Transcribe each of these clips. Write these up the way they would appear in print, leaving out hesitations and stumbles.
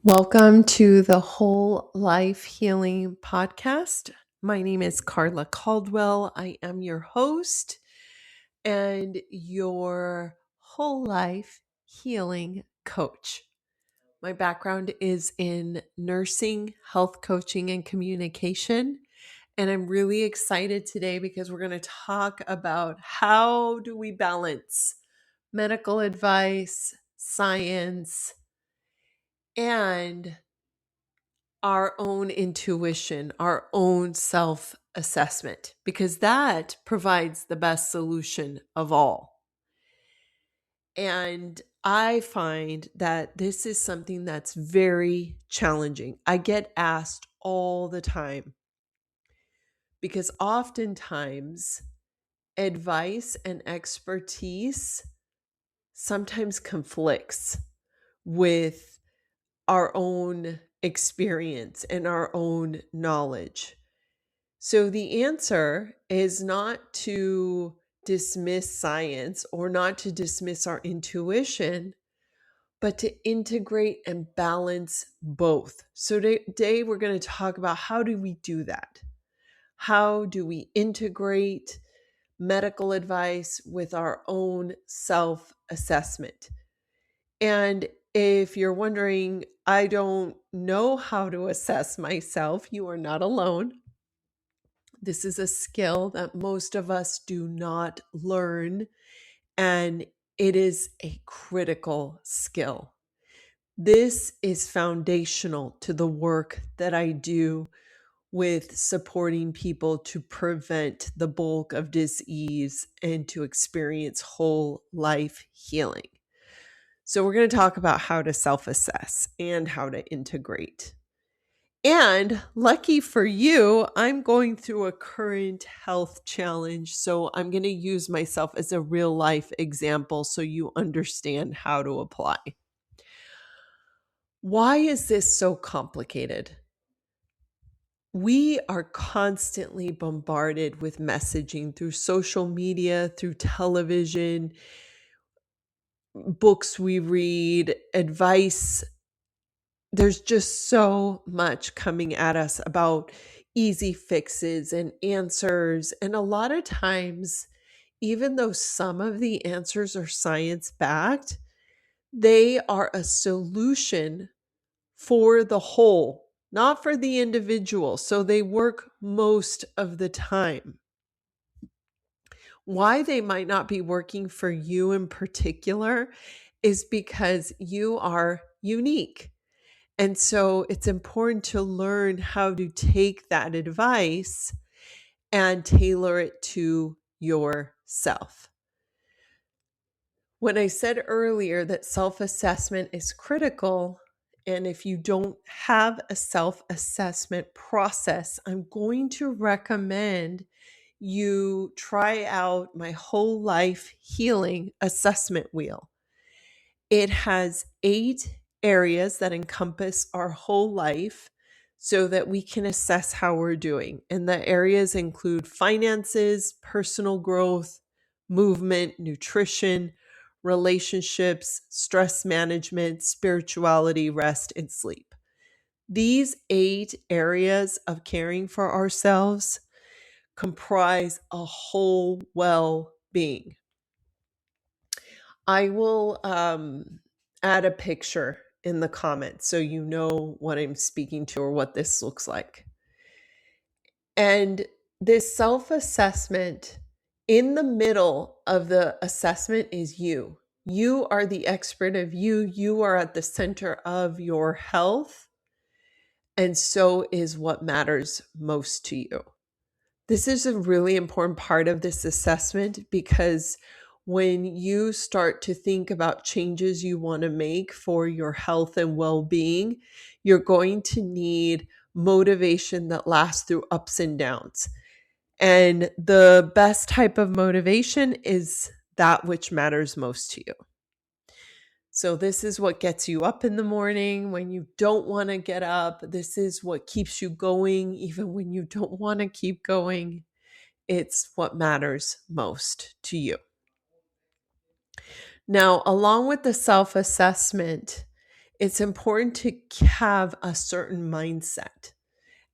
Welcome to the Whole Life Healing Podcast. My name is Karla Cauldwell. I am your host and your whole life healing coach. My background is in nursing, health coaching, and communication. And I'm really excited today because we're going to talk about how do we balance medical advice, science, and our own intuition, our own self assessment, because that provides the best solution of all. And I find that this is something that's very challenging. I get asked all the time because oftentimes advice and expertise sometimes conflicts with our own experience and our own knowledge. So the answer is not to dismiss science or not to dismiss our intuition, but to integrate and balance both. So today we're going to talk about how do we do that? How do we integrate medical advice with our own self-assessment? And if you're wondering, I don't know how to assess myself, you are not alone. This is a skill that most of us do not learn, and it is a critical skill. This is foundational to the work that I do with supporting people to prevent the bulk of disease and to experience whole life healing. So we're going to talk about how to self-assess and how to integrate. And lucky for you, I'm going through a current health challenge. So I'm going to use myself as a real life example so you understand how to apply. Why is this so complicated? We are constantly bombarded with messaging through social media, through television, books we read, advice. There's just so much coming at us about easy fixes and answers. And a lot of times, even though some of the answers are science backed, they are a solution for the whole, not for the individual. So they work most of the time. Why they might not be working for you in particular is because you are unique. And so it's important to learn how to take that advice and tailor it to yourself. When I said earlier that self-assessment is critical, and if you don't have a self-assessment process, I'm going to recommend you try out my whole life healing assessment wheel. It has 8 areas that encompass our whole life so that we can assess how we're doing. And the areas include finances, personal growth, movement, nutrition, relationships, stress management, spirituality, rest, and sleep. These 8 areas of caring for ourselves comprise a whole well-being. I will add a picture in the comments so you know what I'm speaking to or what this looks like. And this self-assessment, in the middle of the assessment is you. You are the expert of you. You are at the center of your health. And so is what matters most to you. This is a really important part of this assessment because when you start to think about changes you want to make for your health and well-being, you're going to need motivation that lasts through ups and downs. And the best type of motivation is that which matters most to you. So this is what gets you up in the morning when you don't want to get up. This is what keeps you going even when you don't want to keep going. It's what matters most to you. Now, along with the self-assessment it's important to have a certain mindset.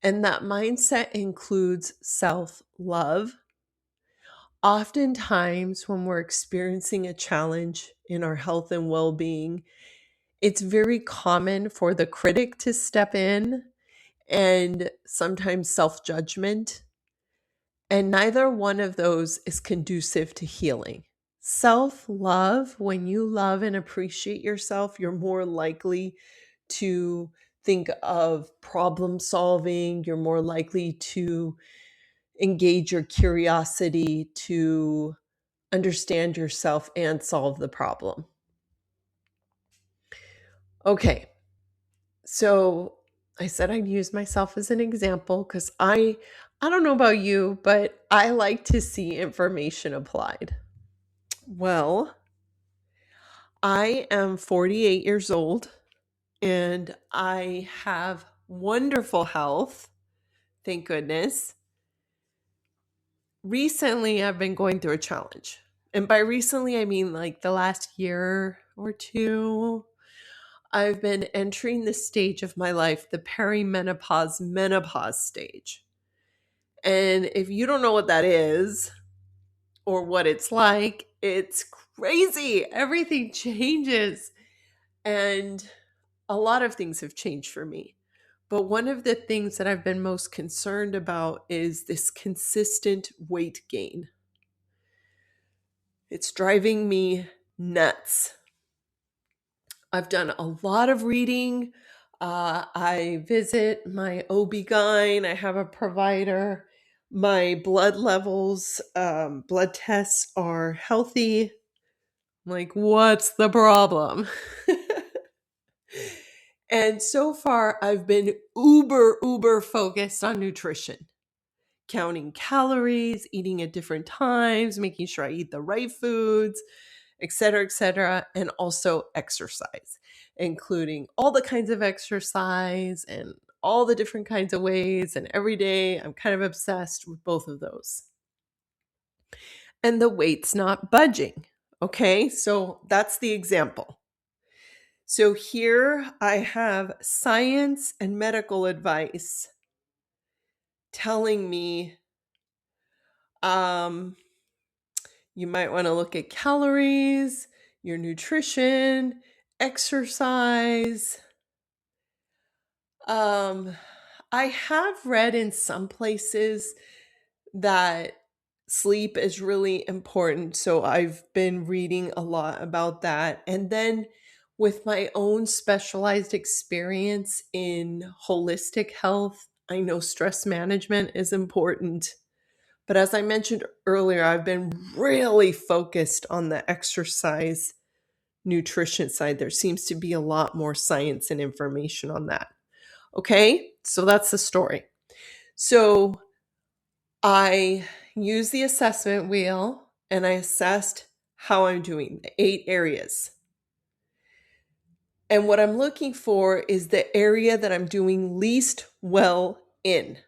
And that mindset includes self love. Oftentimes, when we're experiencing a challenge in our health and well being, it's very common for the critic to step in and sometimes self judgment. And neither one of those is conducive to healing. Self love, when you love and appreciate yourself, you're more likely to think of problem solving. You're more likely to engage your curiosity to understand yourself and solve the problem. Okay, so I said I'd use myself as an example because I don't know about you, but I like to see information applied. Well, I am 48 years old and I have wonderful health. Thank goodness. Recently, I've been going through a challenge. And by recently, I mean like the last year or two. I've been entering the stage of my life, the perimenopause menopause stage. And if you don't know what that is or what it's like, it's crazy. Everything changes. And a lot of things have changed for me. But one of the things that I've been most concerned about is this consistent weight gain. It's driving me nuts. I've done a lot of reading. I visit my OB-GYN. I have a provider. My blood levels, blood tests are healthy. I'm like, what's the problem? And so far, I've been uber focused on nutrition, counting calories, eating at different times, making sure I eat the right foods, et cetera, and also exercise, including all the kinds of exercise and all the different kinds of ways. And every day, I'm kind of obsessed with both of those. And the weight's not budging. Okay, so that's the example. So here I have science and medical advice telling me you might want to look at calories, your nutrition, exercise. I have read in some places that sleep is really important. So I've been reading a lot about that. And then with my own specialized experience in holistic health, I know stress management is important. But as I mentioned earlier, I've been really focused on the exercise nutrition side. There seems to be a lot more science and information on that. Okay, so that's the story. So I used the assessment wheel and I assessed how I'm doing, the 8 areas. And what I'm looking for is the area that I'm doing least well in.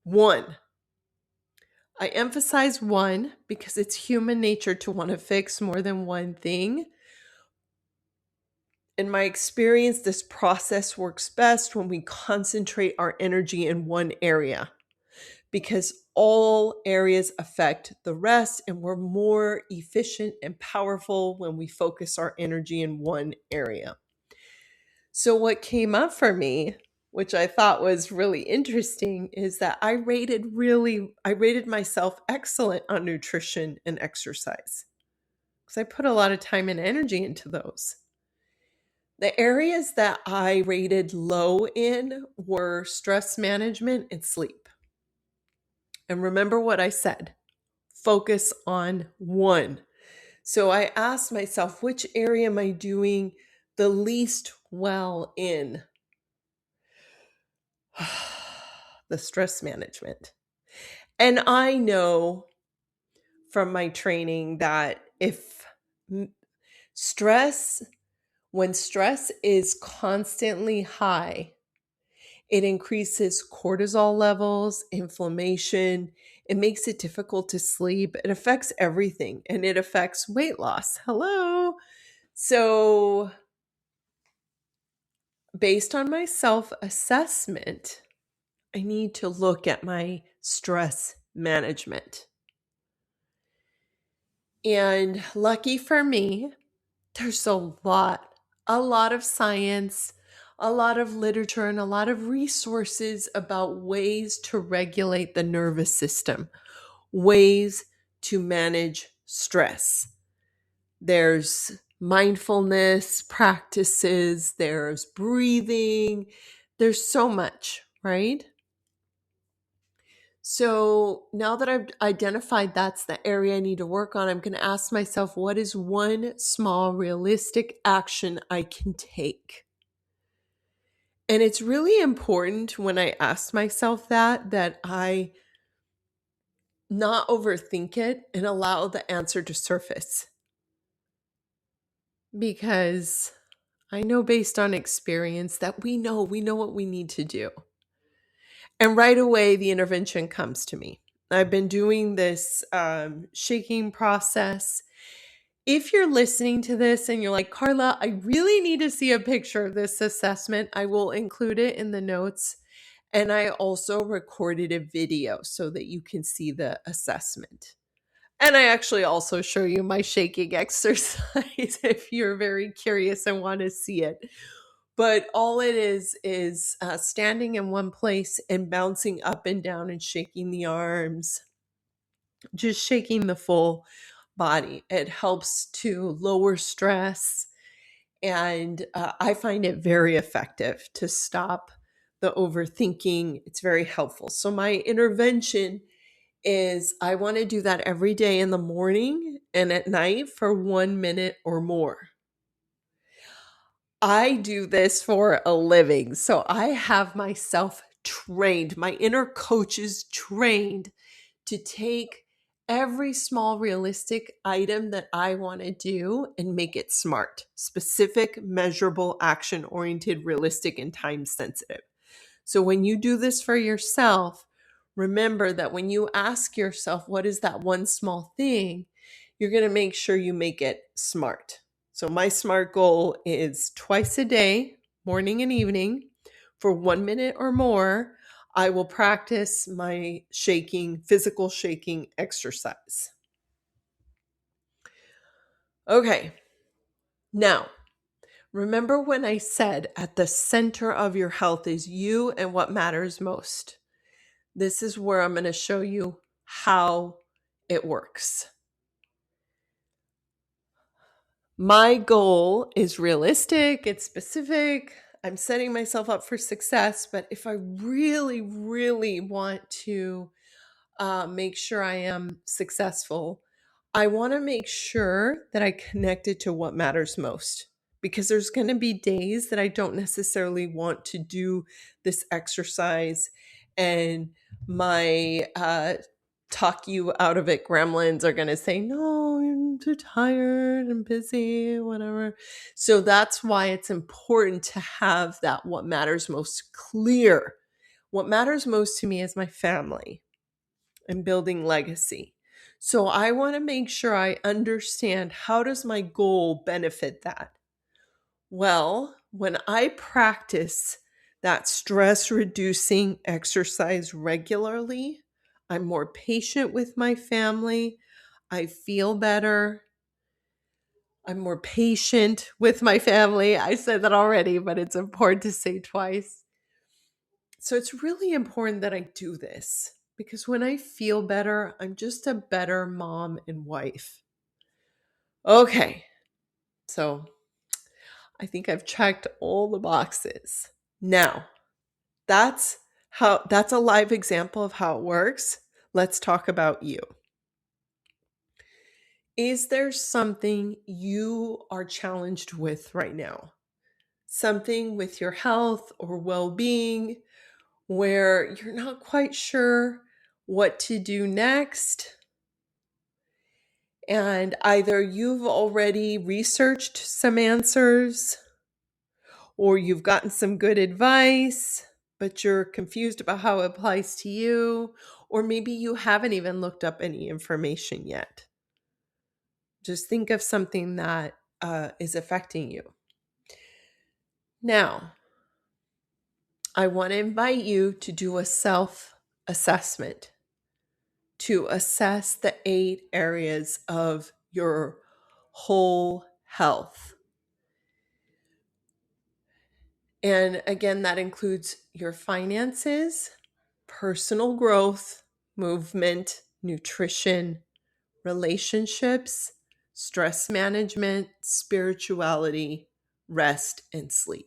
1. I emphasize 1 because it's human nature to want to fix more than one thing. In my experience, this process works best when we concentrate our energy in one area because all areas affect the rest and we're more efficient and powerful when we focus our energy in one area. So what came up for me, which I thought was really interesting, is that I rated myself excellent on nutrition and exercise because I put a lot of time and energy into those. The areas that I rated low in were stress management and sleep. And remember what I said, focus on 1. So I asked myself, which area am I doing the least well in? The stress management. And I know from my training that when stress is constantly high, it increases cortisol levels, inflammation. It makes it difficult to sleep. It affects everything and it affects weight loss. Hello. So based on my self-assessment, I need to look at my stress management. And lucky for me, there's a lot of science, a lot of literature, and a lot of resources about ways to regulate the nervous system, ways to manage stress. There's mindfulness practices, there's breathing, there's so much, right? So now that I've identified that's the area I need to work on, I'm going to ask myself, what is one small, realistic action I can take? And it's really important when I ask myself that I not overthink it and allow the answer to surface. Because I know based on experience that we know what we need to do. And right away, the intervention comes to me. I've been doing this shaking process. If you're listening to this and you're like, Karla, I really need to see a picture of this assessment, I will include it in the notes. And I also recorded a video so that you can see the assessment. And I actually also show you my shaking exercise if you're very curious and want to see it. But all it is standing in one place and bouncing up and down and shaking the arms, just shaking the full body. It helps to lower stress. And I find it very effective to stop the overthinking. It's very helpful. So, my intervention is I want to do that every day in the morning and at night for 1 minute or more. I do this for a living. So I have myself trained, my inner coaches trained to take every small realistic item that I want to do and make it smart, specific, measurable, action oriented, realistic, and time sensitive. So when you do this for yourself, remember that when you ask yourself, what is that one small thing, you're going to make sure you make it smart. So my SMART goal is twice a day, morning and evening, for 1 minute or more. I will practice my physical shaking exercise. Okay. Now, remember when I said at the center of your health is you and what matters most. This is where I'm going to show you how it works. My goal is realistic, it's specific. I'm setting myself up for success, but if I really, really want to make sure I am successful, I want to make sure that I connect it to what matters most. Because there's going to be days that I don't necessarily want to do this exercise, and my talk you out of it gremlins are going to say, no, I'm too tired and busy, whatever. So that's why it's important to have that what matters most clear. What matters most to me is my family and building legacy. So I want to make sure I understand, how does my goal benefit that? Well, when I practice that stress reducing exercise regularly, I'm more patient with my family. I feel better. I'm more patient with my family. I said that already, but it's important to say twice. So it's really important that I do this, because when I feel better, I'm just a better mom and wife. Okay, so I think I've checked all the boxes. Now, that's a live example of how it works. Let's talk about you. Is there something you are challenged with right now? Something with your health or well-being where you're not quite sure what to do next? And either you've already researched some answers, or you've gotten some good advice, but you're confused about how it applies to you, or maybe you haven't even looked up any information yet. Just think of something that is affecting you. Now, I want to invite you to do a self assessment to assess the 8 areas of your whole health. And again, that includes your finances, personal growth, movement, nutrition, relationships, stress management, spirituality, rest, and sleep.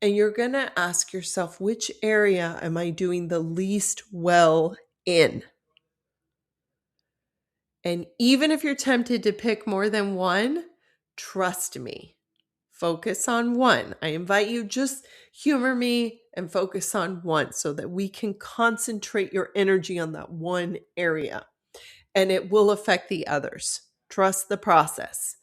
And you're going to ask yourself, which area am I doing the least well in? And even if you're tempted to pick more than one, trust me, focus on one. I invite you, just humor me and focus on one so that we can concentrate your energy on that one area, and it will affect the others. Trust the process.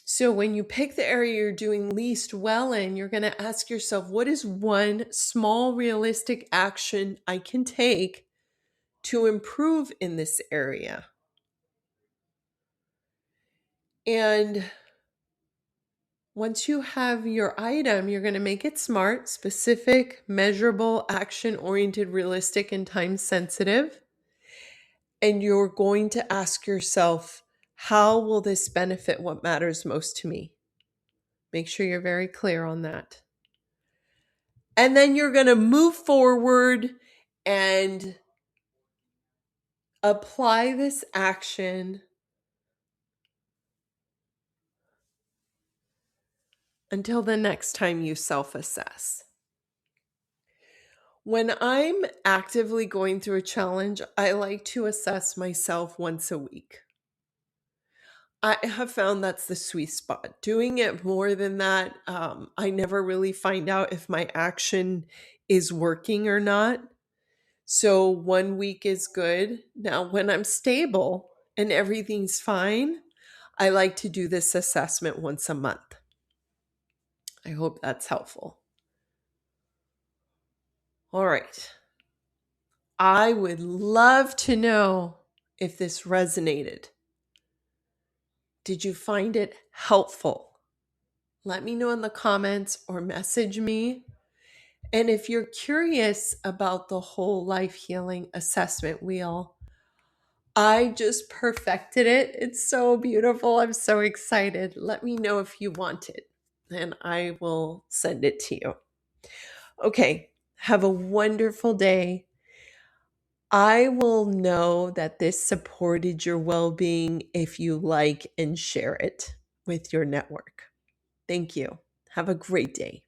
So when you pick the area you're doing least well in, you're going to ask yourself, what is one small realistic action I can take to improve in this area? And once you have your item, you're going to make it SMART, specific, measurable, action-oriented, realistic, and time-sensitive. And you're going to ask yourself, how will this benefit what matters most to me? Make sure you're very clear on that. And then you're going to move forward and apply this action until the next time you self-assess. When I'm actively going through a challenge, I like to assess myself once a week. I have found that's the sweet spot. Doing it more than that, I never really find out if my action is working or not. So 1 week is good. Now, when I'm stable and everything's fine, I like to do this assessment once a month. I hope that's helpful. All right. I would love to know if this resonated. Did you find it helpful? Let me know in the comments or message me. And if you're curious about the whole life healing assessment wheel, I just perfected it. It's so beautiful. I'm so excited. Let me know if you want it, and I will send it to you. Okay, have a wonderful day. I will know that this supported your well-being if you like and share it with your network. Thank you. Have a great day.